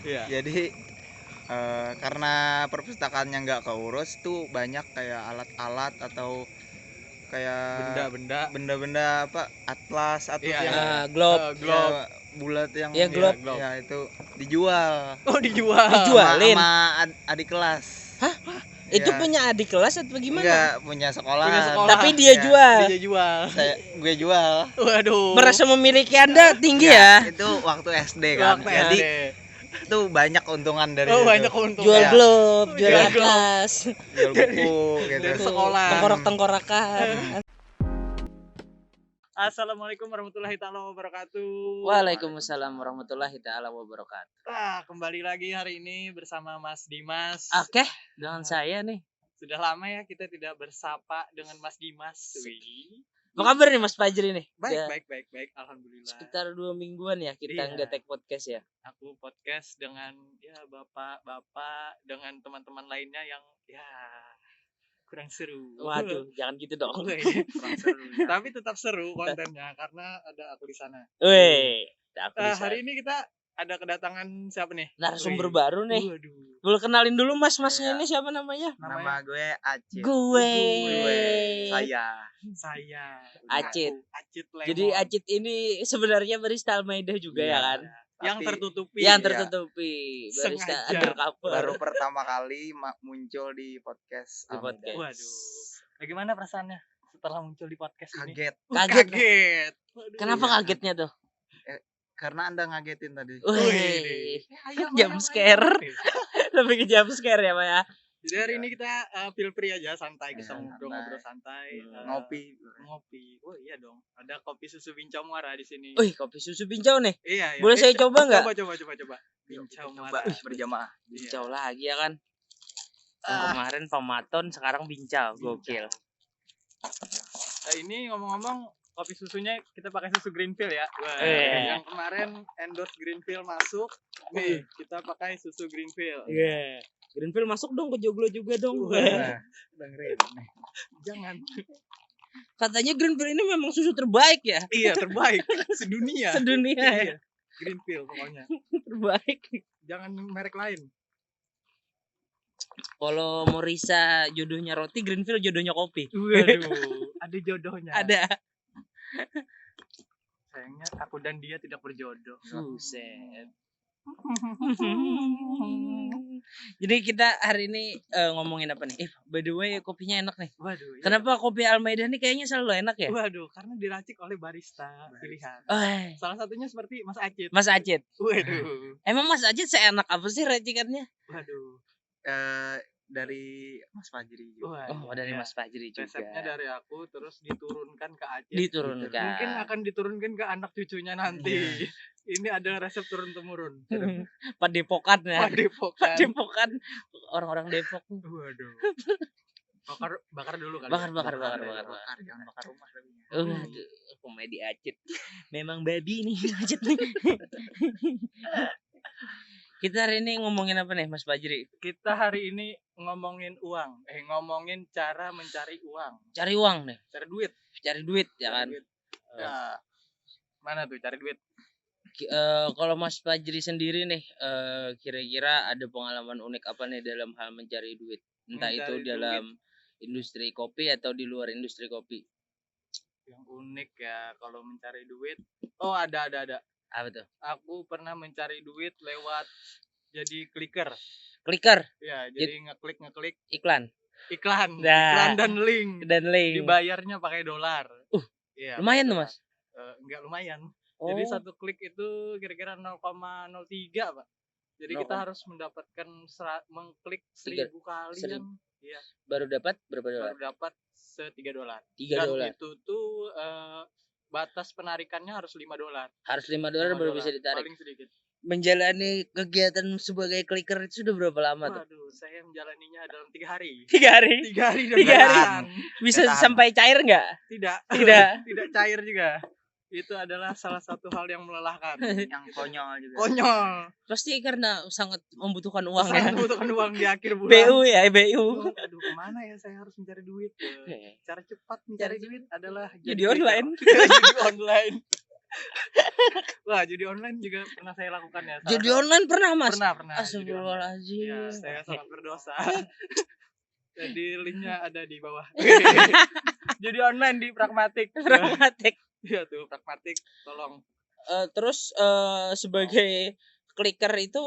Iya. Jadi karena perpustakaannya nggak keurus tuh banyak kayak alat-alat atau kayak benda-benda apa atlas yang globe. ya, bulat yang Iya, globe. ya itu dijual. Oh, dijual. Dijualin Sama adik kelas. Hah? Itu Ya. punya adik kelas atau gimana? Enggak, punya sekolah. Tapi dia Ya, jual. Dia jual. gue jual. Waduh. Merasa memiliki Anda tinggi ya? Itu waktu SD kan. Waktu Jadi SD. itu banyak keuntungan dari Oh, situ. banyak keuntungan. Jual Ya. globe, jual Jual atlas, Jual buku gitu. Dari sekolah. tengkorak-tengkorakan. Assalamualaikum warahmatullahi taala wabarakatuh. Waalaikumsalam warahmatullahi taala wabarakatuh. Kembali lagi hari ini bersama Mas Dimas. Oke, dengan saya nih. Sudah lama ya kita tidak bersapa dengan Mas Dimas. Wih. Apa kabar nih Mas Fajri nih? Ya, Baik. Alhamdulillah. sekitar 2 mingguan ya kita Iya. nggak take podcast ya. Aku podcast dengan ya bapak-bapak dengan teman-teman lainnya yang ya kurang seru. Waduh, jangan gitu dong. Kurang seru. Tapi tetap seru kontennya karena ada aku di sana. Weh, aku Hari ini kita ada kedatangan siapa nih? narasumber Wih. baru nih. Waduh. Boleh kenalin dulu mas-masnya Iya. ini siapa namanya? Nama gue Acit. Gue. Saya. Acit. Acit Lemon. Jadi Acit ini sebenarnya barista Almeida juga ya kan? Yang Tapi tertutupi. Yang Iya. tertutupi barista Sengaja. undercover. Baru pertama kali muncul di podcast. Di Almeida. podcast. Waduh. Bagaimana perasaannya setelah muncul di podcast ini? Kaget Kaget. Waduh. Kenapa Iya. kagetnya tuh? karena Anda ngagetin tadi. Wih, Ayo, jump ayo, scare. ayo. Lebih ke jump scare ya Pak ya. Jadi hari ini kita feel free aja, santai, kita Iya, ngobrol-ngobrol santai. Ngopi. Ngopi. Oh iya dong. Ada kopi susu bincau muara di sini. Wih, kopi susu bincau nih. Iya. Boleh saya coba nggak? Coba. Bincau muara. Berjamaah. Bincau lagi ya kan. Ah. Kemarin pematon, sekarang bincau. Gokil. Ini ngomong-ngomong kopi susunya kita pakai susu Greenfield ya. Wah, Iya. yang kemarin endorse Greenfield masuk. Nih, kita pakai susu Greenfield. Iya. Greenfield masuk dong ke Joglo juga dong. Wah. Dengerin. Jangan. Katanya Greenfield ini memang susu terbaik ya. Iya, terbaik sedunia. Sedunia ya. Iya. Greenfield pokoknya. Terbaik. Jangan merek lain. Kalau mau Risa jodohnya roti, Greenfield jodohnya kopi. Waduh, ada jodohnya. Ada. Sayangnya aku dan dia tidak berjodoh. Buset. Jadi kita hari ini ngomongin apa nih? By the way kopinya enak nih. Waduh. iya. Kenapa kopi Almeida nih kayaknya selalu enak ya? Waduh, karena diracik oleh barista pilihan. Oh, Salah satunya seperti Mas Acit. Mas Acit. Waduh. Emang Mas Acit seenak apa sih racikannya? Waduh. Dari Mas Fajri juga. Oh, dari ya. Mas Fajri juga. Resepnya dari aku terus diturunkan ke Acit. Diturunkan. Mungkin akan diturunkan ke anak cucunya nanti. Ini adalah resep turun temurun. Padepokan ya. Padepokan. Padepokan orang-orang Depok. Waduh. Bakar dulu kali. Bakar. Jangan bakar rumah tapi. Aduh, komedi Acit. Memang babi nih Acit nih. Kita hari ini ngomongin apa nih Mas Fajri? Kita hari ini ngomongin uang. Ngomongin cara mencari uang. Cari uang nih. Cari duit. Cari duit ya kan. Duit. Ya. Mana tuh cari duit? Kalau Mas Fajri sendiri nih kira-kira ada pengalaman unik apa nih dalam hal mencari duit? Entah Mencari itu duit. dalam industri kopi atau di luar industri kopi. Yang unik ya kalau mencari duit. Oh, ada. Apa tuh? Aku pernah mencari duit lewat jadi clicker. Clicker, Ya, jadi ngeklik iklan iklan. Nah. Iklan dan link. dan link. Dibayarnya pakai dolar. Iya. Lumayan pakai tuh dolar. Mas. Enggak lumayan. Oh, Jadi satu klik itu kira-kira 0,03, Pak. Jadi kita harus mendapatkan mengklik 1000 kali Seribu. kan. baru dapat berapa dolar? Baru dapat $3. $3. Dan itu tuh batas penarikannya harus $5. Harus $5 baru bisa ditarik. Paling sedikit. Menjalani kegiatan sebagai clicker itu sudah berapa lama tuh? Waduh, saya menjalaninya dalam 3 hari. 3 hari. 3 hari dan 3 hari. bertahan. Bisa Tahan. sampai cair nggak? Tidak. Tidak. Tidak cair juga. Itu adalah salah satu hal yang melelahkan. Yang konyol juga. Konyol. Pasti karena sangat membutuhkan uang Sangat ya. membutuhkan uang di akhir bulan. BU ya, BU. Aduh, kemana ya saya harus mencari duit? Cara cepat mencari duit adalah Judi online. Judi online. Wah, judi online juga pernah saya lakukan ya. Judi online pernah, Mas? Pernah judi online. Astagfirullahaladzim. Ya, saya sangat berdosa. Jadi linknya ada di bawah. Judi online di Pragmatic. Pragmatic. Iya tuh, Pragmatic, tolong. Terus sebagai clicker itu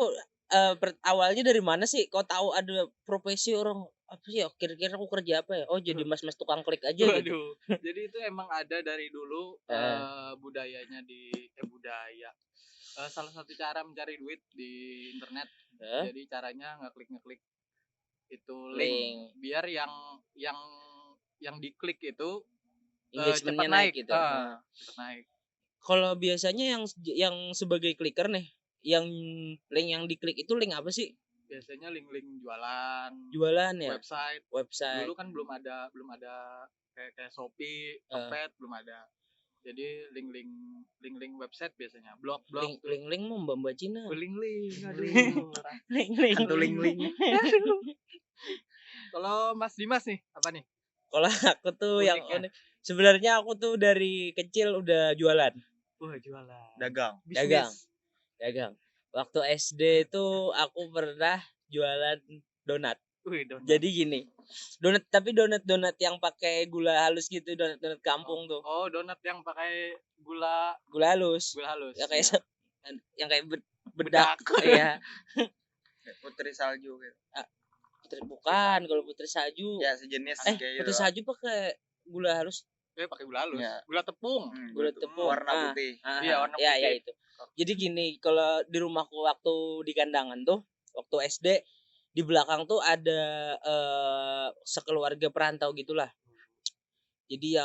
awalnya dari mana sih? Kau tahu ada profesi orang apa sih? Kira-kira aku kerja apa ya? Oh, jadi mas-mas tukang klik aja gitu. Waduh. Jadi itu emang ada dari dulu budayanya budaya. Salah satu cara mencari duit di internet. Jadi caranya ngeklik itu link biar yang diklik itu engagementnya cepat naik gitu. Cepat naik. Kalau biasanya yang sebagai clicker nih, yang link yang diklik itu link apa sih? Biasanya link-link jualan. Jualan ya. Website. Dulu kan belum ada kayak Shopee, Tokped belum ada. Jadi link website biasanya. Blog. Link Mbak Cina. Link. Aduh. Link. Kalau Mas Dimas nih, apa nih? Kalau aku tuh yang unik. Sebenarnya aku tuh dari kecil udah jualan. Wah, jualan. Dagang. Waktu SD tuh aku pernah jualan donat. Donat. Jadi gini. Donat yang pakai gula halus gitu, donat kampung tuh. Oh, donat yang pakai gula halus. Ya kayak yang kayak bedak. Iya. Putri salju gitu. Bukan, kalau putri salju. Ya sejenis kayak putri salju pakai gula halus. Pakai gula halus. Ya. Gula tepung. Gula tepung warna putih. Iya, warna putih. Ya itu. Jadi gini, kalau di rumahku waktu di kandangan tuh, waktu SD di belakang tuh ada sekeluarga perantau gitulah. Jadi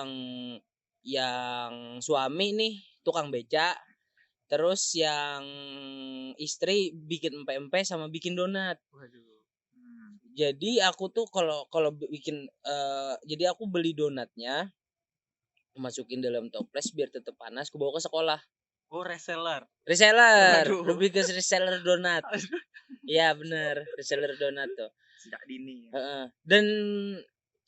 yang suami nih tukang beca, terus yang istri bikin empe-empe sama bikin donat. Waduh. Jadi aku tuh kalau bikin jadi aku beli donatnya, masukin dalam toples biar tetap panas, aku bawa ke sekolah. Oh, reseller. Waduh. Lebih ke reseller donat. Iya bener, reseller donat tuh. Sejak dini. Dan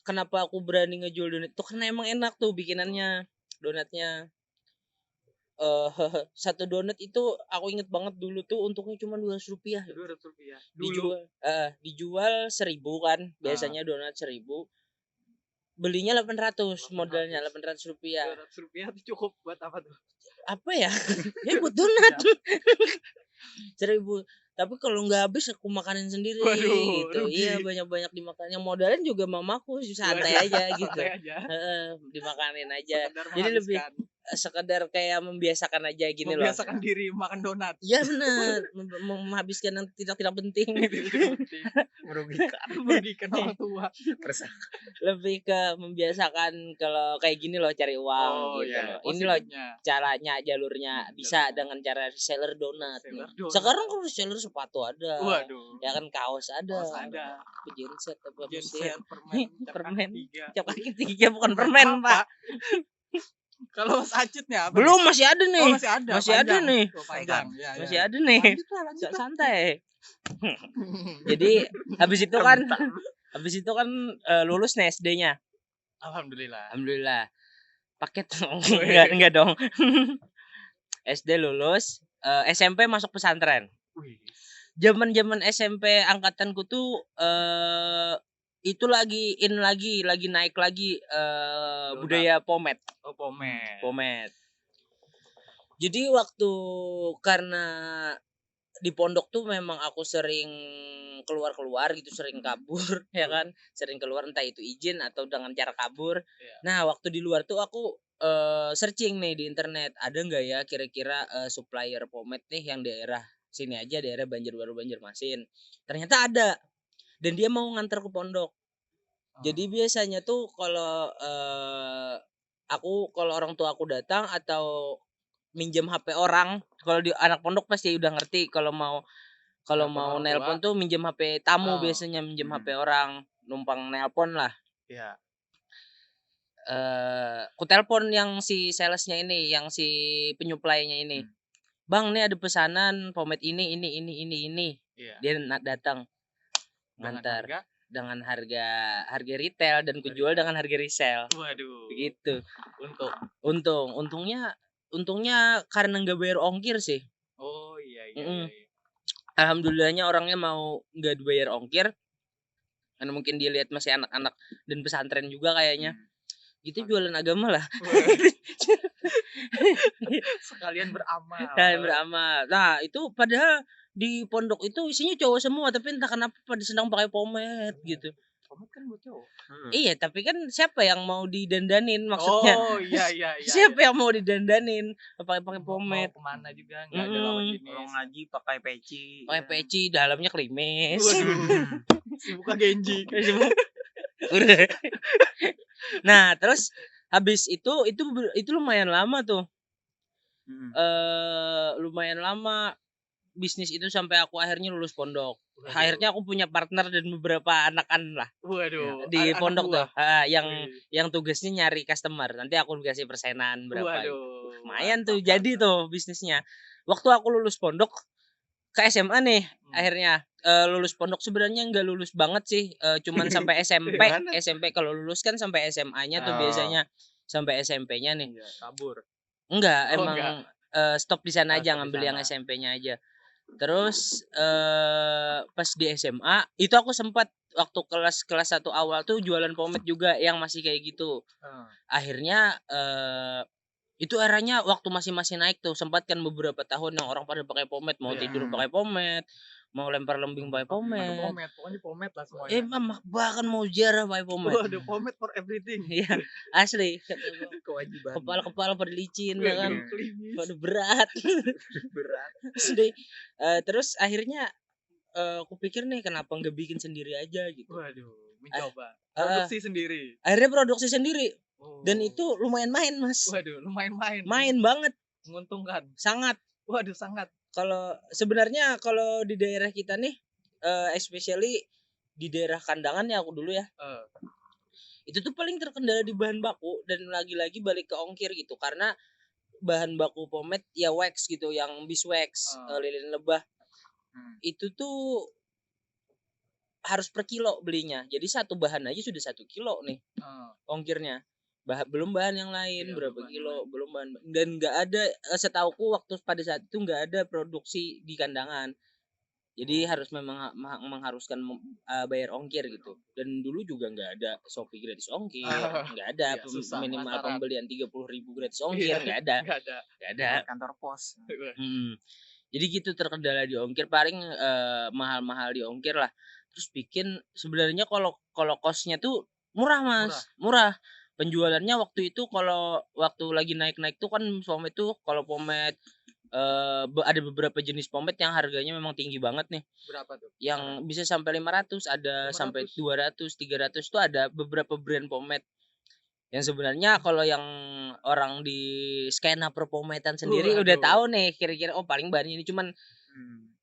kenapa aku berani ngejual donat itu karena emang enak tuh bikinannya, donatnya. Satu donat itu aku inget banget dulu tuh untungnya cuma 200 rupiah. 200 rupiah. Dijual 1.000 kan, biasanya donat 1.000. Belinya 800, modalnya 800 rupiah. 200 rupiah itu cukup buat apa tuh? Apa ya? Ya buat donat. 1.000. Tapi kalau nggak habis aku makanin sendiri. Waduh, gitu. rugi. Iya banyak dimakan. Yang modalin juga mamaku santai aja gitu. Santai aja. Dimakanin aja. Sekedar Jadi lebih menghabiskan. Sekedar kayak membiasakan aja gini loh. Membiasakan diri makan donat. Iya benar, menghabiskan yang tidak penting. Merugikan orang tua. Lebih ke membiasakan kalau kayak gini loh cari uang gitu. Iya. Ini loh caranya, jalurnya bisa dengan cara reseller donat. Sekarang kalau reseller sepatu ada. Waduh. Ya kan kaos ada. Genset apa permen. Cap kaki 3 bukan permen, Pak. Kalau Mas Acit nih apa? Belum, masih ada nih. Oh, masih ada. Masih ada nih. Panjang. Masih ada nih. Lanjut santai. Jadi habis itu kan lulus nih SD-nya. Alhamdulillah. Paket enggak dong. SD lulus, SMP masuk pesantren. Zaman SMP angkatanku tuh itu lagi naik lagi budaya pomade. Oh, pomade. Jadi waktu karena di pondok tuh memang aku sering keluar gitu, sering kabur ya kan, sering keluar entah itu izin atau dengan cara kabur. Nah waktu di luar tuh aku searching nih di internet, ada nggak ya kira-kira supplier pomade nih yang daerah sini aja, daerah Banjarbaru Banjarmasin. Ternyata ada, dan dia mau nganter ke pondok. Jadi biasanya tuh kalau orang tua aku datang atau minjem HP orang, kalau di anak pondok pasti udah ngerti kalau mau nelpon tuh minjem HP tamu, biasanya minjem HP orang, numpang nelpon lah. Iya. Ku telepon yang si salesnya ini, yang si penyuplainya ini. Bang, nih ada pesanan pomade ini. Iya. Dia datang ngantar dengan harga retail dan kujual dengan harga resell. Waduh. Begitu. Untungnya untungnya karena nggak bayar ongkir sih. Oh iya. Alhamdulillahnya orangnya mau nggak dibayar ongkir. Karena mungkin dia lihat masih anak-anak dan pesantren juga kayaknya. Gitu jualan agama lah. Sekalian beramal. Nah, itu padahal di pondok itu isinya cowok semua, tapi entah kenapa pada senang pakai pomade gitu. Pomade kan buat cowok. Iya, tapi kan siapa yang mau didandanin maksudnya? Oh iya. Siapa yang mau didandanin pakai pomade? Mau kemana juga nggak ada lawan jenis. Kalau ngaji pakai peci. Pakai peci, dalamnya klimis. Waduh. Si buka Genji. Nah, terus habis itu lumayan lama tuh. Lumayan lama bisnis itu sampai aku akhirnya lulus pondok. Waduh. Akhirnya aku punya partner dan beberapa anak-an lah. Waduh. Di anak pondok buah. tuh. Yang tugasnya nyari customer. Nanti aku dikasih persenan berapa. Waduh. Gitu. Lumayan tuh jadi tuh bisnisnya. Waktu aku lulus pondok ke SMA nih akhirnya lulus pondok sebenarnya nggak lulus banget sih, cuman sampai SMP. SMP kalau lulus kan sampai SMA-nya tuh biasanya sampai SMP-nya nih. Iya, kabur. Enggak, Oh, emang enggak. stop di sana aja Stop di ngambil yang sana. SMP-nya aja. Terus pas di SMA itu aku sempat waktu kelas 1 awal tuh jualan pomade juga yang masih kayak gitu. Akhirnya itu eranya waktu masih naik tuh, sempat kan beberapa tahun yang orang pada pakai pomade, mau tidur pakai pomade, mau lempar lembing pakai pomade. Pokoknya pomade lah semuanya. Bahkan mau ziarah pakai pomade. Waduh, pomade for everything. Iya, asli. Kewajiban. Kepala pada licin ya kan. Klimis. Waduh, berat. Asli. Terus akhirnya aku pikir nih kenapa nggak bikin sendiri aja gitu. Waduh, mencoba produksi sendiri. Akhirnya produksi sendiri. Oh. Dan itu lumayan main, Mas. Waduh, lumayan main. Main banget. Menguntungkan. Sangat. Waduh, sangat. Kalau sebenarnya kalau di daerah kita nih, especially di daerah Kandangan ya aku dulu ya. Itu tuh paling terkendala di bahan baku dan lagi-lagi balik ke ongkir gitu karena bahan baku pomade ya wax gitu, yang beeswax, lilin lebah. Itu tuh harus per kilo belinya. Jadi satu bahan aja sudah 1 kilo nih ongkirnya. Belum bahan yang lain berapa kilo, belum bahan, dan nggak ada setauku waktu pada saat itu nggak ada produksi di Kandangan. Jadi harus memang mengharuskan bayar ongkir gitu. Dan dulu juga nggak ada Shopee gratis ongkir, nggak ada minimal pembelian 30.000 gratis ongkir, nggak ada. Kantor pos. Jadi gitu terkendala di ongkir, paling mahal-mahal di ongkir lah. Terus bikin sebenarnya kalau kosnya tuh murah, Mas. Murah. Penjualannya waktu itu kalau waktu lagi naik-naik tuh kan pomade tuh, kalau pomade ada beberapa jenis pomade yang harganya memang tinggi banget nih. Berapa tuh? Yang bisa sampai 500, ada 500. Sampai 200, 300 tuh ada beberapa brand pomade. Yang sebenarnya kalau yang orang di skena perpomadean sendiri udah tahu nih kira-kira paling bahannya ini, cuman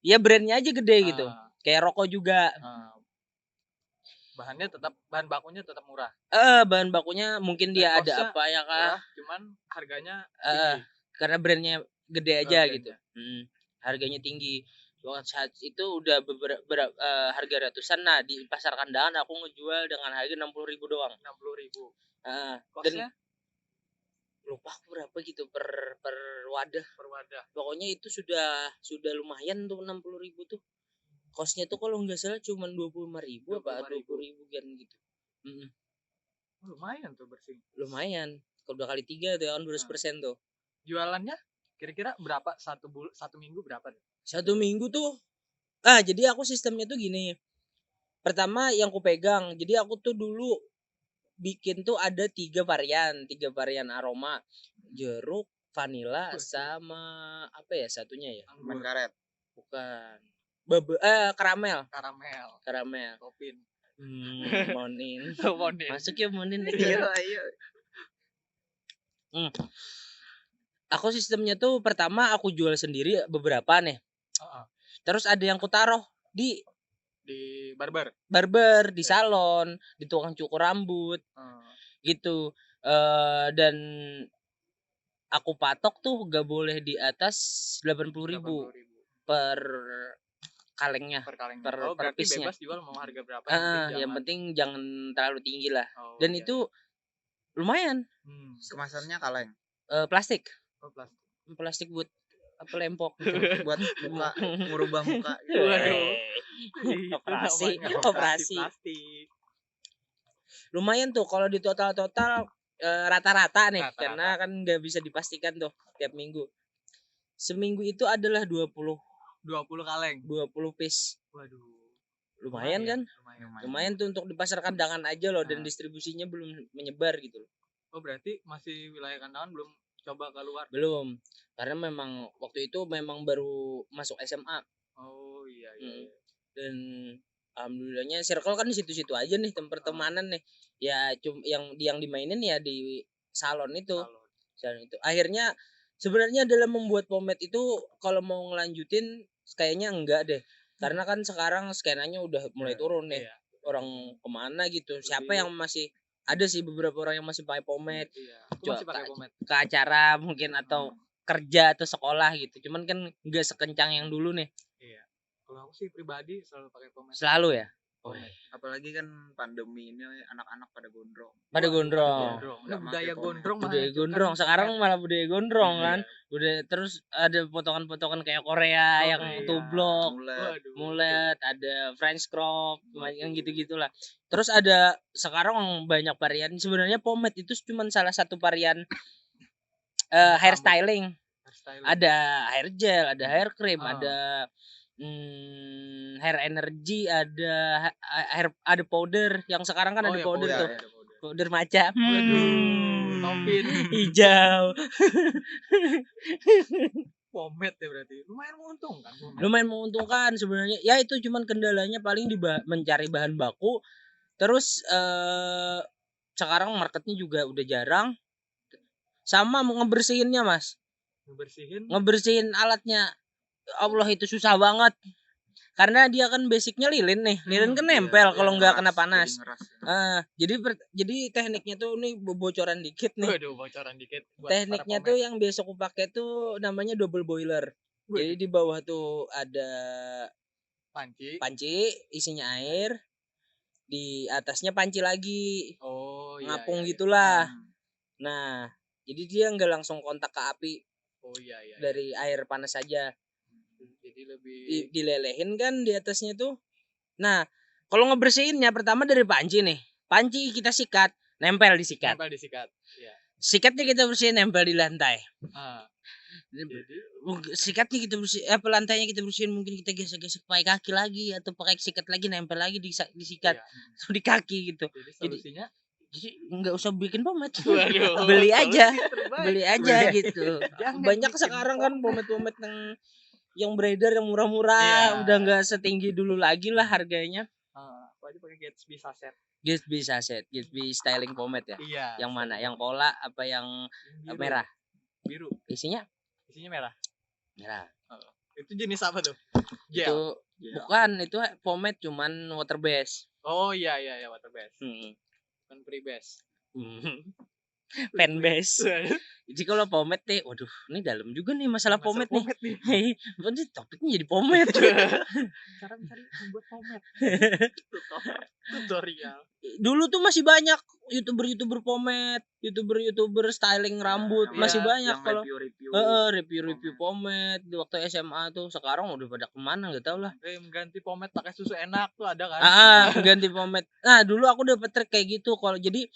ya brandnya aja gede gitu. Kayak rokok juga. Bahan bakunya tetap murah. Bahan bakunya mungkin dia ada apa ya kan? Cuman harganya tinggi. Karena brandnya gede aja gitu. Harganya tinggi. Saat itu udah harga ratusan. Nah, di pasar Kandangan aku ngejual dengan harga 60.000 doang. 60.000. Dan lupa aku berapa gitu per wadah. Pokoknya itu sudah lumayan tuh 60.000 tuh. Kosnya tuh kalau nggak salah cuma 25.000 apa 20.000 kan gitu. Lumayan tuh bersih. Lumayan. Kalau udah kali 3 tuh ya kan 200% tuh. Jualannya kira-kira berapa satu minggu berapa tuh? 1 minggu tuh. Jadi aku sistemnya tuh gini. Pertama yang ku pegang. Jadi aku tuh dulu bikin tuh ada 3 varian aroma. Jeruk, vanila, sama apa ya satunya ya? Karet. Bukan. Karamel. Topin. Monin. Masuk ya Monin. Iya. Aku sistemnya tuh pertama aku jual sendiri beberapa nih. Terus ada yang ku taruh di barber, di salon, di tukang cukur rambut. Gitu. Dan aku patok tuh gak boleh di atas 80.000 per kalengnya, per piece-nya. Bebas jual mau harga berapa yang penting jangan terlalu tinggi lah. Dan itu lumayan. Kemasannya kaleng. Plastik. Oh, plastik. Plastik buat apa lempok gitu. Buat muka, merubah muka gitu. Waduh. Itu Operasi, namanya operasi. plastik. Lumayan tuh kalau di total rata-rata nih, Rata-rata. karena kan nggak bisa dipastikan tuh tiap minggu. Seminggu itu adalah 20 kaleng. 20 piece. Waduh. Lumayan kan? Lumayan. Tuh untuk dipasar kandangan aja loh, dan Nah. distribusinya belum menyebar gitu loh. Oh, berarti masih wilayah kandangan belum coba keluar. Belum. Karena memang waktu itu memang baru masuk SMA. Oh iya iya. Dan alhamdulillahnya circle kan di situ-situ aja nih, pertemanan nih. Ya yang dimainin ya di salon itu. Salon itu. Akhirnya sebenarnya dalam membuat pomade itu kalau mau ngelanjutin kayaknya enggak deh. Karena kan sekarang skenanya udah mulai turun nih. Iya. Orang kemana gitu. Siapa yang masih ada sih beberapa orang yang masih pakai pomade. Iya. Aku masih pakai pomade. Ke acara mungkin atau kerja atau sekolah gitu. Cuman kan enggak sekencang yang dulu nih. Iya. Kalau aku sih pribadi selalu pakai pomade. Selalu ya? Apalagi kan pandemi ini anak-anak pada gondrong. Pada gondrong. Ini budaya gondrong mah. Budaya gondrong. Sekarang malah budaya gondrong kan. Udah terus ada potongan-potongan kayak Korea yang tublok, mulet, ada French crop, yang gitu-gitulah. Terus ada sekarang banyak varian. Sebenarnya pomade itu cuma salah satu varian hairstyling. Ada hair gel, ada hair cream, ada hair energy, ada powder. Yang sekarang kan ada powder tuh. Powder macam. Waduh, tompin hijau. Pomade ya berarti. Lumayan menguntungkan. Lumayan menguntungkan sebenarnya. Ya itu cuman kendalanya paling mencari bahan baku. Terus sekarang marketnya juga udah jarang. Sama ngebersihinnya, Mas. Ngebersihin alatnya. Allah itu susah banget. Karena dia kan basicnya lilin nih. Lilin kan nempel kalau nggak kena panas. Jadi tekniknya tuh nih bocoran dikit nih. Waduh, bocoran dikit. Tekniknya tuh yang biasa aku pakai tuh namanya double boiler. Jadi di bawah tuh ada panci isinya air. Di atasnya panci lagi. Oh, ngapung gitulah. Nah, jadi dia nggak langsung kontak ke api. Oh iya. Dari air panas saja. Jadi lebih dilelehin kan di atasnya tuh. Nah, kalau ngebersihinnya pertama dari panci nih. Panci kita sikat, nempel disikat. Iya. Sikatnya kita bersihin, nempel di lantai. Jadi sikatnya kita bersihin, lantainya kita bersihin, mungkin kita gesek-gesek pakai kaki lagi atau pakai sikat lagi, nempel lagi di sikat di kaki gitu. Jadi solusinya jadi nggak usah bikin pomade. beli aja gitu. Banyak sekarang kan pomade yang beredar yang murah-murah, udah nggak setinggi dulu lagi lah harganya. Wajib pakai Gatsby saset. Gatsby styling pomade ya. Iya. Yang mana? Yang cola apa yang merah? Biru. Isinya merah. Merah. Itu jenis apa tuh? Gel. Itu bukan, itu pomade cuman water base. Oh iya water base. Bukan free base. Pen base. Jadi kalau pomade nih, waduh, ini dalam juga nih masalah pomade nih. Berarti topiknya jadi pomade. Cara mencari membuat pomade. Tutorial. Dulu tuh masih banyak YouTuber pomade, YouTuber styling rambut, masih banyak kalau review pomade di waktu SMA tuh. Sekarang udah pada kemana nggak tahu lah. Mengganti pomade pakai susu enak tuh ada kan? Ganti pomade. Nah, dulu aku dapet trik kayak gitu. Kalau jadi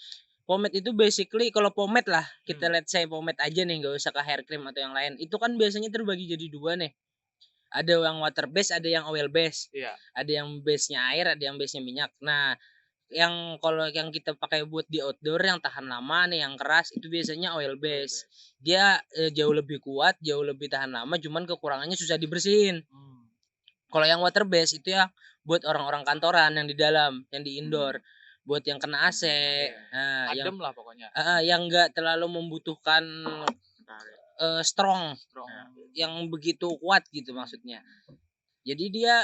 pomade itu basically, kalau pomade lah, kita let's say pomade aja nih, nggak usah ke hair cream atau yang lain. Itu kan biasanya terbagi jadi dua nih. Ada yang water base, ada yang oil base. Iya. Ada yang base-nya air, ada yang base-nya minyak. Nah, kalau yang kita pakai buat di outdoor yang tahan lama nih, yang keras, itu biasanya oil base. Dia jauh lebih kuat, jauh lebih tahan lama, cuman kekurangannya susah dibersihin. Kalau yang water base itu ya buat orang-orang kantoran yang di dalam, yang di indoor. Buat yang kena AC, adem lah pokoknya. Yang enggak terlalu membutuhkan strong, yang begitu kuat gitu maksudnya. Jadi dia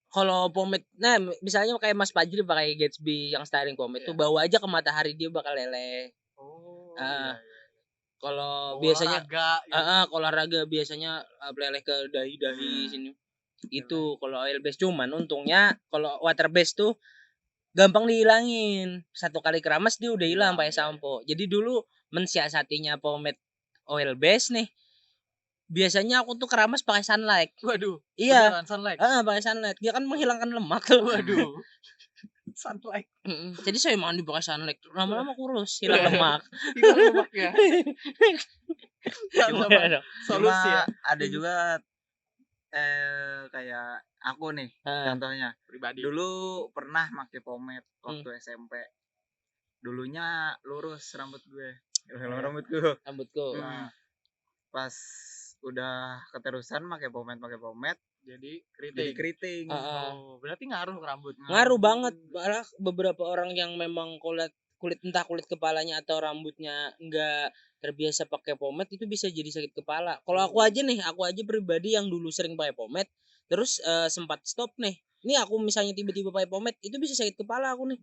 kalau pomade, nah misalnya kayak Mas Fajri pakai Gatsby yang styling pomade tuh, bawa aja ke matahari dia bakal leleh. Kalau biasanya olahraga biasanya meleleh ke dahi sini. Itu kalau oil base. Cuman untungnya kalau water base tuh gampang dihilangin. Satu kali keramas dia udah hilang pakai sampo. Jadi dulu mensiasatinya pomade oil base nih, biasanya aku tuh keramas pakai sunlight. Waduh. Iya. Beneran sunlight. Pakai sunlight. Dia kan menghilangkan lemak tuh. Waduh. Sunlight. Jadi saya mandi pakai sunlight. Lama-lama kurus, hilang lemak. Hilang lemaknya. Gimana dong? Solusi ya. Ada juga kayak aku nih contohnya. Pribadi. Dulu pernah pakai pomade waktu SMP. Dulunya lurus rambut gue. Rambutku. Nah, pas udah keterusan pakai pomade jadi keriting. Oh, berarti ngaruh ke rambut. Ngaruh banget. Malah beberapa orang yang memang kulit entah kulit kepalanya atau rambutnya enggak terbiasa pakai pomade itu bisa jadi sakit kepala. Kalau aku aja pribadi yang dulu sering pakai pomade terus sempat stop nih. Ini aku misalnya tiba-tiba pakai pomade itu bisa sakit kepala aku nih.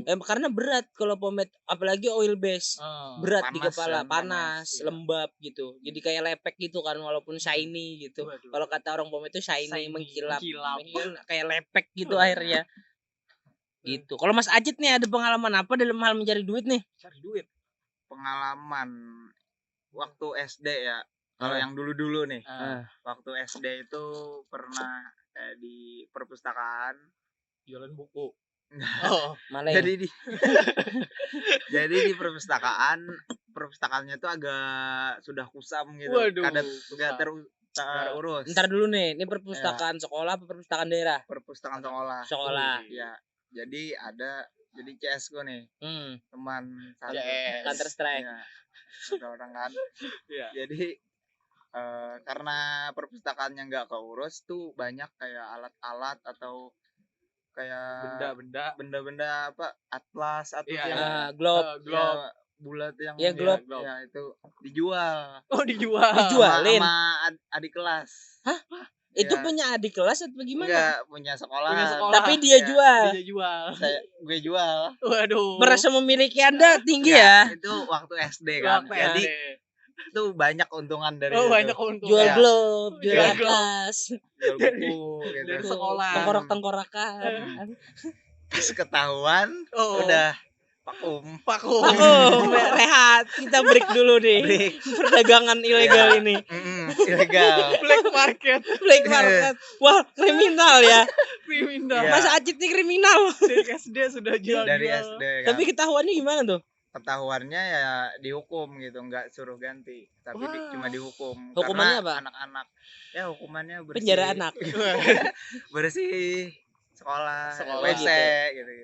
Karena berat kalau pomade, apalagi oil base, berat di kepala, panas, lembab gitu. Jadi kayak lepek gitu kan, walaupun shiny gitu. Kalau kata orang pomade itu shiny, mengkilap. Kayak lepek gitu akhirnya. Gitu. Kalau Mas Ajit nih ada pengalaman apa dalam hal mencari duit nih? Cari duit. Pengalaman waktu SD ya. Kalau yang dulu-dulu nih. Waktu SD itu pernah di perpustakaan jualan buku. Malah. Jadi di perpustakaannya itu agak sudah kusam gitu. Kadang enggak terurus. Ntar dulu nih, ini perpustakaan sekolah apa perpustakaan daerah? Perpustakaan sekolah. Iya. Jadi jadi CS gue nih. Teman satu Counter Strike. Ya, satu orang kan. Jadi karena perpustakaannya nggak keurus tuh banyak kayak alat-alat atau kayak benda-benda apa atlas atau globe bulat yang globe. Ya itu dijual. Dijualin sama adik kelas. Hah? Itu punya adik kelas atau gimana? Enggak, punya sekolah. Tapi dia jual. Gue jual. Waduh. Merasa memiliki Anda tinggi ya? Itu waktu SD kan. Jadi itu banyak keuntungan dari banyak keuntungan. Jual globe, jual atlas, jual buku gitu. Dari sekolah. Tengkorak-tengkorakan. Pas ketahuan udah vakum. Rehat. Kita break dulu nih. Perdagangan ilegal ini. Ilegal. Black market. Wah, kriminal ya. Kriminal. Mas Acit nih kriminal. Dari SD sudah jual. Dari SD kan. Tapi ketahuannya gimana tuh? Ketahuannya ya dihukum gitu, nggak suruh ganti, tapi cuma dihukum. Hukumannya karena apa? Anak-anak ya hukumannya bersih. Penjara anak. Bersih sekolah WC gitu.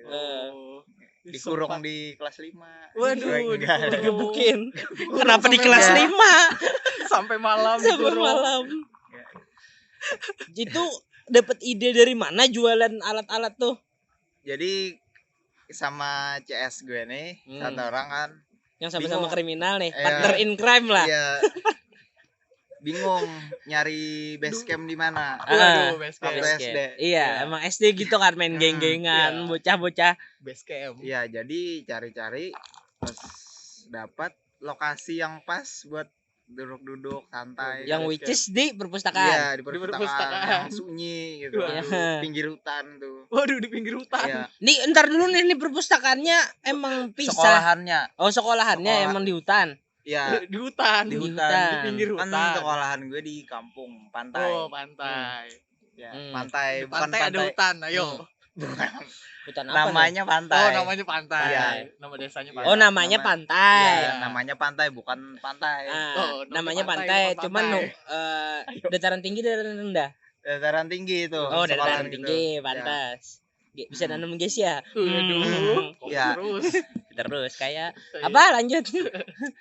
Dikurung di kelas 5. Waduh, digebukin. Kenapa di kelas 5? Sampai malam. Itu dapat ide dari mana jualan alat-alat tuh? Jadi sama CS gue nih, satu orang kan yang sama-sama kriminal nih, partner in crime lah. Iya. Bingung nyari base camp di mana. Waduh, base camp. SD. Iya, emang SD gitu kan main geng-gengan, bocah-bocah. Base camp. Iya, jadi cari-cari pas dapat lokasi yang pas buat duduk-duduk santai. Yang which is di perpustakaan. Iya, di perpustakaan. Yang sunyi gitu. Pinggir hutan tuh. Waduh, di pinggir hutan. Iya. Nih, ntar dulu nih perpustakaannya emang pisah. Sekolahannya. Oh, sekolahannya emang di hutan. Iya. Di hutan. Di pinggir hutan. Kan sekolahan gue di kampung, pantai. Oh, pantai. Ya, pantai, bukan pantai. Ada hutan, ayo. Bukan. Hutan apa? Namanya pantai. Oh, namanya pantai. Iya. Nama desanya pantai. Oh, namanya pantai. Iya, namanya pantai bukan pantai. Namanya pantai, cuman dataran tinggi dataran rendah. Dataran tinggi itu. Oh, dataran tinggi, pantas. Bisa nanam guys ya. Ya. Terus kayak apa lanjut?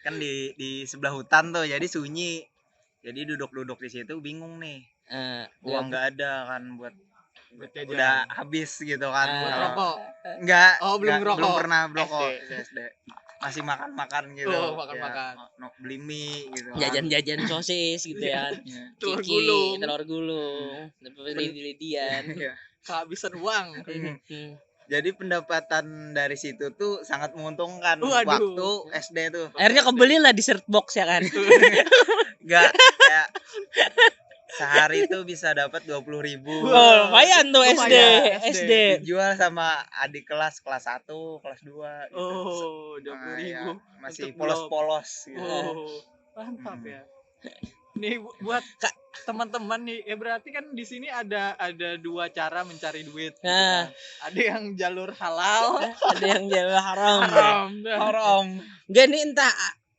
Kan di sebelah hutan tuh, jadi sunyi. Jadi duduk-duduk di situ bingung nih. Uang nggak ada kan buat udah habis gitu kan. Rokok. Enggak. Oh, belum ngerokok. Belum pernah rokok SD. Masih makan-makan gitu. Makan-makan. Beli mie gitu. Jajan-jajan sosis gitu ya. Telur gulung. Lidi-lidian. Kehabisan uang. Jadi pendapatan dari situ tuh sangat menguntungkan. Waduh. Waktu SD tuh. Akhirnya kebeli lah dessert box ya kan. Enggak, kayak sehari itu bisa dapat 20.000. Oh, lumayan tuh SD. Dijual sama adik kelas 1, kelas 2 gitu. Oh, 20.000. Ya, masih polos-polos gitu. Oh, mantap ya. Nih buat teman-teman nih, ya berarti kan di sini ada 2 cara mencari duit. Gitu kan. Ada yang jalur halal, ada yang jalur haram. Haram. Enggak, nih entah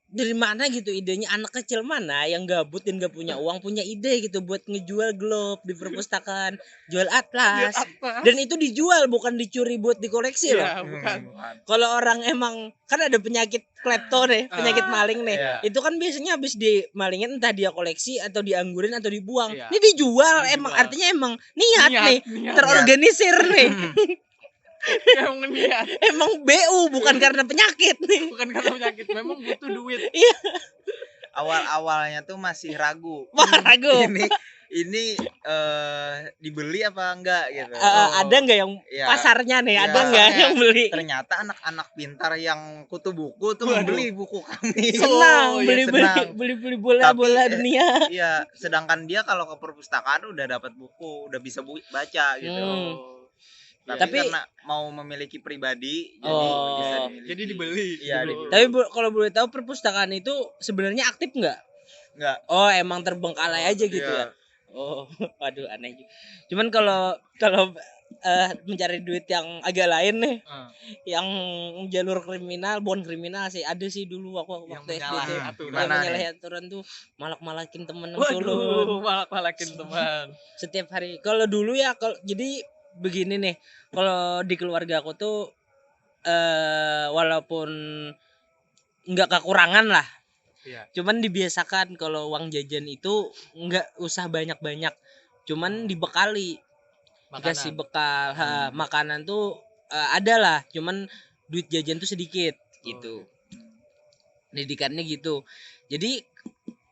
dari mana gitu idenya, anak kecil mana yang gabut dan gak punya uang punya ide gitu buat ngejual globe di perpustakaan, jual atlas. Dan itu dijual bukan dicuri buat dikoleksi loh. Bukan. Kalau orang emang kan ada penyakit klepto nih, penyakit maling nih. Itu kan biasanya habis dimalingin entah dia koleksi atau dianggurin atau dibuang. Ini dijual. Emang artinya emang niat nih, terorganisir nih. Emang BU bukan karena penyakit nih. Bukan karena penyakit, memang butuh duit. Iya. Awal-awalnya tuh masih ragu. Ini dibeli apa enggak gitu. Ada enggak yang pasarnya nih? Ada enggak yang beli? Ternyata anak-anak pintar yang kutu buku tuh membeli buku kami. Senang beli bola-bola dunia. Iya, sedangkan dia kalau ke perpustakaan udah dapat buku, udah bisa baca gitu. Tapi karena mau memiliki pribadi bisa dimiliki. Jadi dibeli. Iya, dibeli. Tapi kalau boleh tahu perpustakaan itu sebenarnya aktif enggak? Enggak. Oh, emang terbengkalai aja gitu ya. Oh, waduh aneh juga. Cuman kalau mencari duit yang agak lain nih, yang jalur kriminal, bukan kriminal sih, ada sih dulu waktu SD tuh. Menyalahi aturan tuh, malak-malakin temen dulu. Malak-malakin teman. Setiap hari. Kalau dulu ya, jadi begini nih, kalau di keluarga aku tuh walaupun nggak kekurangan lah, cuman dibiasakan kalau uang jajan itu nggak usah banyak-banyak, cuman dibekali, dikasih bekal makanan tuh ada lah, cuman duit jajan tuh sedikit gitu. Pendidikannya gitu. Jadi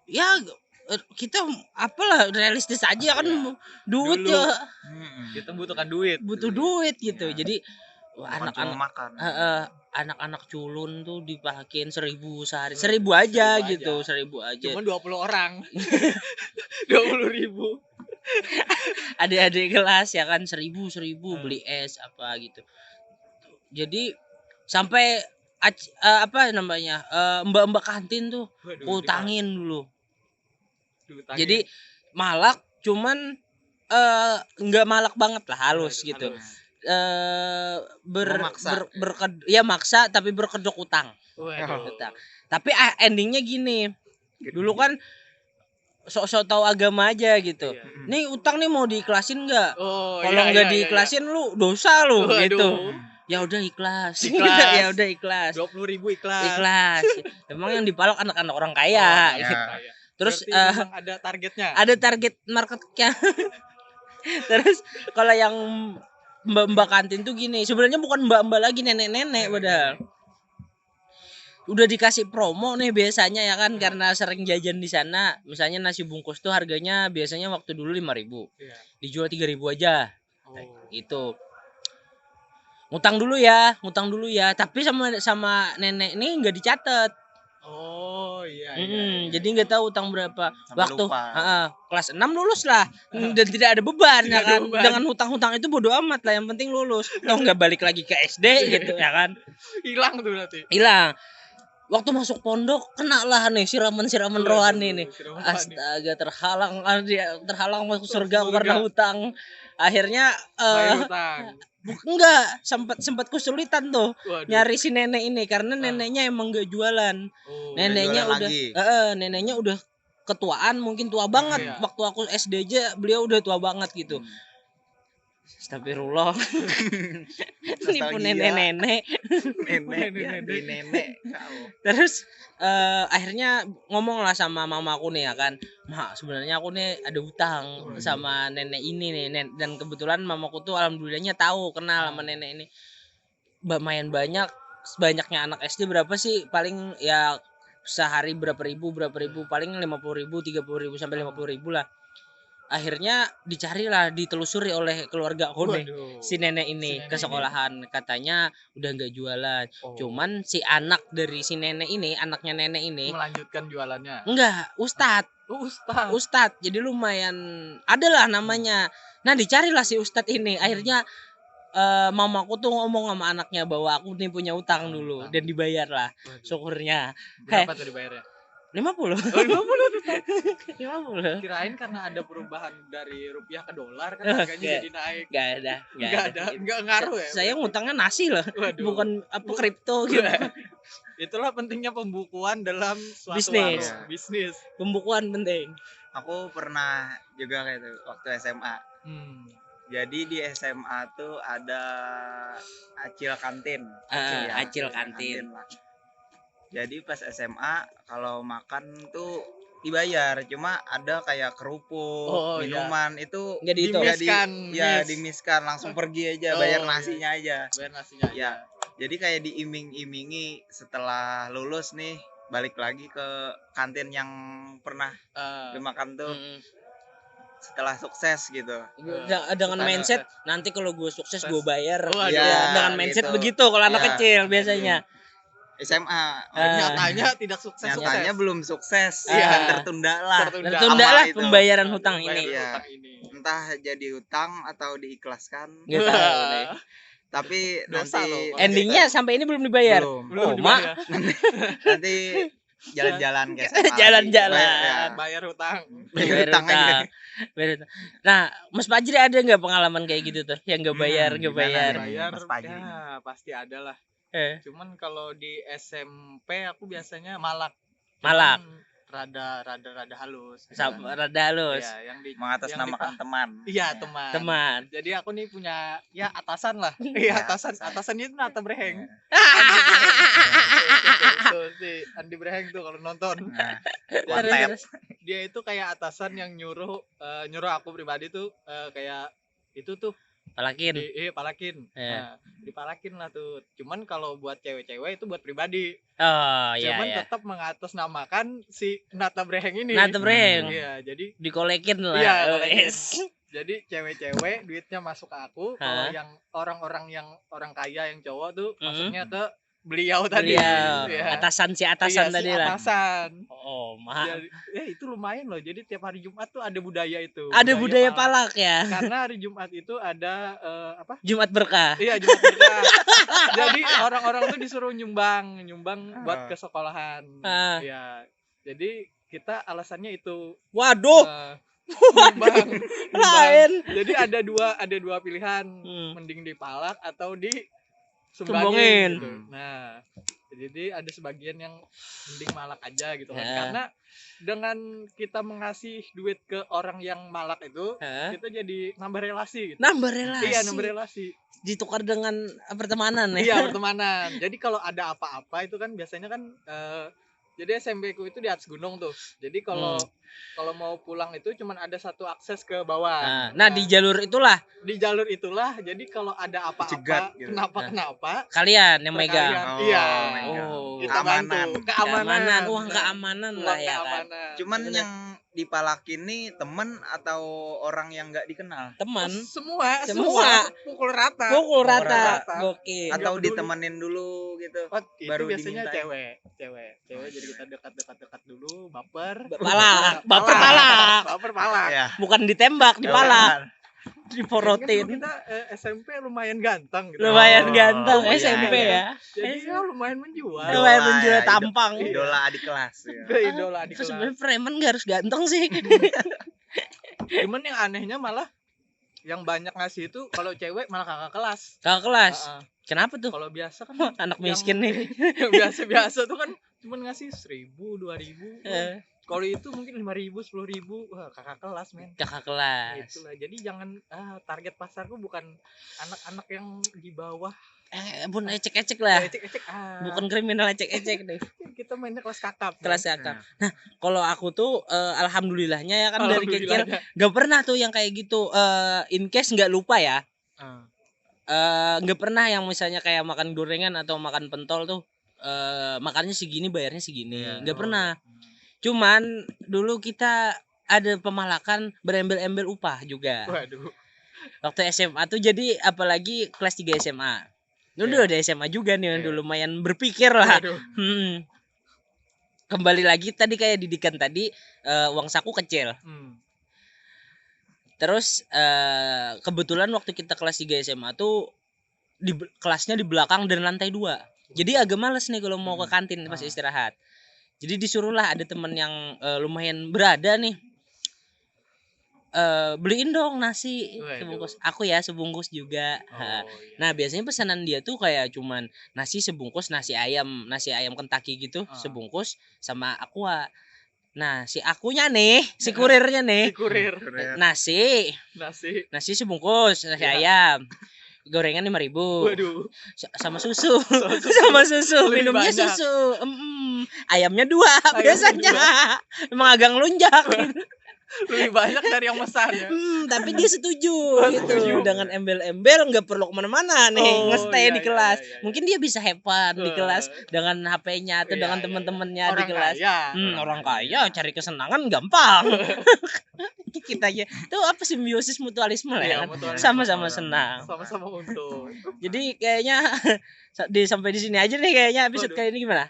ya kita apalah realistis aja kan, duit dulu, ya kita butuhkan duit, butuh duit gitu. Jadi anak-anak anak-anak culun tuh dipakein 1.000 sehari, 1.000 aja gitu, 1.000 aja. Cuma 20 orang, 20.000. Adik-adik kelas ya kan 1.000 beli es apa gitu. Jadi sampai mbak-mbak kantin tuh utangin dulu. Jadi malak, cuman nggak malak banget lah, halus gitu. Maksa tapi berkedok utang. Tapi endingnya gini, dulu kan sok-sok tahu agama aja gitu. Nih utang nih mau diikhlasin nggak? Kalau nggak diikhlasin lu dosa lu gitu. Ya udah ikhlas. Ya udah ikhlas. 20.000 ikhlas. Emang yang dipalak anak-anak orang kaya. Gitu. Terus ada targetnya. Ada target marketnya. Terus kalau yang mbak-mbak kantin tuh gini, sebenarnya bukan mbak-mbak lagi, nenek-nenek padahal. Udah dikasih promo nih biasanya ya kan, karena sering jajan di sana. Misalnya nasi bungkus tuh harganya biasanya waktu dulu 5.000. Dijual 3.000 aja. Gitu. Ngutang dulu ya. Tapi sama nenek ini enggak dicatat. Jadi nggak tahu utang berapa. Waktu kelas 6 lulus lah, dan tidak ada beban ya kan. Dengan hutang-hutang itu bodo amat lah, yang penting lulus. Toh nggak balik lagi ke SD gitu ya kan. Hilang tuh berarti. Hilang. Waktu masuk pondok kena lah nih siraman rohani nih. Astaga, terhalang masuk surga karena hutang. Akhirnya enggak, sempat kesulitan tuh. Waduh. Nyari si nenek ini karena neneknya emang gak jualan. Neneknya udah ketuaan, mungkin tua banget. Waktu aku SD aja beliau udah tua banget gitu. Astagfirullah. Nipu nenek. Terus akhirnya ngomong lah sama mamaku nih ya kan, "Mak, sebenarnya aku nih ada hutang sama nenek ini nih." Dan kebetulan mamaku tuh alhamdulillahnya tahu, kenal sama nenek ini. Lumayan banyak, sebanyaknya anak SD berapa sih? Paling ya sehari berapa ribu, paling 50.000, 30.000 sampai 50.000 lah. Akhirnya ditelusuri oleh keluarga aku nih, si nenek ini ke sekolahan. Katanya udah nggak jualan. Cuman si anak dari si nenek ini, anaknya nenek ini melanjutkan jualannya. Enggak, Ustadz. Jadi lumayan adalah namanya. Nah, dicarilah si Ustadz ini. Akhirnya mamaku tuh ngomong sama anaknya bahwa aku nih punya utang dulu, dan dibayar lah. Syukurnya. Berapa tuh dibayarnya? 50. Oh, 50 tetap. 50. Kirain karena ada perubahan dari rupiah ke dolar kan harganya jadi naik. Enggak ada. Enggak ngaruh ya. Saya ngutangnya nasi loh. Waduh. Bukan apa kripto gitu. Itulah pentingnya pembukuan dalam suatu Bisnis. warung. Bisnis. Pembukuan penting. Aku pernah juga kayak itu waktu SMA. Jadi di SMA tuh ada acil kantin. Acil kantin lah. Jadi pas SMA kalau makan tuh dibayar, cuma ada kayak kerupuk, minuman itu dimiskan langsung pergi aja, bayar nasinya aja. Ya. Jadi kayak diiming-imingi setelah lulus nih balik lagi ke kantin yang pernah dimakan tuh. Setelah sukses gitu. Dengan mindset nanti kalau gue sukses gue bayar. Dengan mindset gitu. Begitu kalau anak kecil biasanya. SMA nyatanya tidak sukses. Nyatanya belum sukses. Tertunda lah pembayaran hutang ini. Entah jadi hutang atau diikhlaskan. Gak tahu deh. Tapi dosa nanti loh, endingnya sampai ini belum dibayar. Belum dibayar. Nanti jalan-jalan guys. Jalan-jalan. Bayar hutang. Bayar hutang. Nah, Mas Fajri ada nggak pengalaman kayak gitu tuh yang nggak bayar? Bayar ya pasti ada lah. Cuman kalau di SMP aku biasanya malak. Rada halus. Rada halus. Ya, yang mengatasnamakan teman. Iya, teman. Jadi aku nih punya atasan lah. Iya, atasan itu Nata Breheng. Tuh si Andi Breheng tuh kalau nonton. Dia itu kayak atasan yang nyuruh aku pribadi tuh kayak itu tuh palakin. Palakin. Nah, dipalakin lah tuh. Cuman kalau buat cewek-cewek itu buat pribadi. Cuman tetap mengatasnamakan si Nata Breheng ini. Nata Breheng. Iya, jadi dikolekin lah. Iya, jadi cewek-cewek duitnya masuk ke aku. Kalau yang orang-orang yang orang kaya yang cowok tuh masuknya ke beliau tadi. Atasan tadi lah. Atasan. Mahal. Itu lumayan loh. Jadi tiap hari Jumat tuh ada budaya itu. Ada budaya palak ya. Karena hari Jumat itu ada Jumat berkah. Iya, Jumat berkah. Jadi orang-orang tuh disuruh nyumbang buat ke sekolahan. Iya. Jadi kita alasannya itu. Waduh. Nyumbang. Lain. Jadi ada dua pilihan. Mending dipalak atau sumbangin gitu. Nah, jadi ada sebagian yang mending malak aja gitu kan. Karena dengan kita mengasih duit ke orang yang malak itu, kita jadi nambah relasi gitu. Iya, nambah relasi. Ditukar dengan pertemanan ya. Iya, pertemanan. Jadi kalau ada apa-apa itu kan biasanya kan jadi SMP ku itu di atas gunung tuh. Jadi kalau mau pulang itu cuman ada satu akses ke bawah. Nah, di jalur itulah. Jadi kalau ada apa-apa, gitu. Kenapa? Kalian yang megang. Iya. Kita bantu. Keamanan. Uang keamanan lah ya kan. Cuman yang dipalakin nih temen atau orang yang nggak dikenal? Teman. Semua. Pukul rata. Gokil. Atau ditemenin dulu gitu. Baru biasanya cewek. Jadi kita dekat dulu, baper. Baper palak. Ya. Bukan ditembak, dipalak. Diporotin. Kita SMP lumayan ganteng gitu. SMP ya. Jadi lumayan menjual. Tampang. Idola adik kelas. Idola adik kelas. Sebenarnya preman gak harus ganteng sih. Cuman yang anehnya malah yang banyak ngasih itu kalau cewek malah kakak kelas. Kenapa tuh? Kalau biasa kan anak miskin nih. Yang biasa tuh kan cuman ngasih 1.000, 2.000. Kalau itu mungkin 5.000, 10.000. Wah, kakak kelas, men. Kakak kelas. Itulah. Jadi jangan target pasarku bukan anak-anak yang di bawah. Bun ecek-ecek lah. Ecek-ecek. Bukan kriminal ecek-ecek deh. Kita mainnya kelas kakap. Nah, kalau aku tuh alhamdulillahnya ya kan dari kecil gak pernah tuh yang kayak gitu. In case nggak lupa ya. Nggak pernah yang misalnya kayak makan gorengan atau makan pentol tuh makannya segini bayarnya segini. Nggak pernah. Cuman dulu kita ada pemalakan berembel-embel upah juga. Waduh. Waktu SMA tuh jadi apalagi kelas 3 SMA. Dulu ada SMA juga nih yang dulu lumayan berpikir lah. Kembali lagi tadi kayak didikan tadi uang saku kecil. Terus kebetulan waktu kita kelas 3 SMA tuh kelasnya di belakang dan lantai 2. Jadi agak males nih kalau mau ke kantin pas istirahat. Jadi disuruhlah ada teman yang lumayan berada nih. Beliin dong nasi sebungkus. Aku ya sebungkus juga. Iya. Nah biasanya pesanan dia tuh kayak cuman nasi sebungkus, nasi ayam Kentucky gitu sebungkus sama aqua. Nah si akunya nih, si kurirnya nih, nasi sebungkus, nasi ayam, gorengan 5.000. Waduh. Sama susu. Sama susu, minumnya banyak. Susu. Ayamnya 2 biasanya. Emang agak ngelunjak. Lebih banyak dari yang mesan ya. Tapi dia setuju gitu dengan embel-embel, nggak perlu kemana-mana nih, nge-stay di kelas. Iya. Mungkin dia bisa have fun di kelas dengan HP-nya atau dengan teman-temannya di kelas. Orang kaya cari kesenangan gampang. Kita aja itu apa simbiosis mutualisme lah ya, sama-sama senang, sama-sama untung. Jadi kayaknya sampai di sini aja nih kayaknya episode kali ini gimana?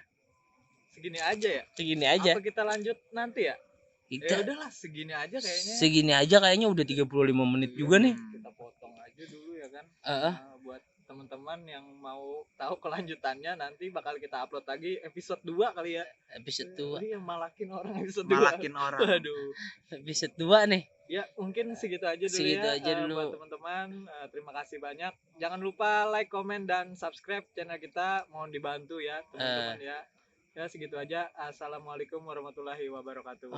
Segini aja ya? Segini aja. Apa kita lanjut nanti ya? Ya udahlah segini aja kayaknya. Segini aja kayaknya udah 35 menit juga nih. Kita potong aja dulu ya kan. Buat teman-teman yang mau tahu kelanjutannya nanti bakal kita upload lagi episode 2 kali ya. Episode 2. Jadi yang malakin orang episode 2. Malakin orang. Waduh. Episode 2 nih. Ya mungkin segitu aja dulu buat teman-teman. Terima kasih banyak. Jangan lupa like, komen, dan subscribe channel kita. Mohon dibantu ya teman-teman ya. Ya segitu aja. Assalamualaikum warahmatullahi wabarakatuh.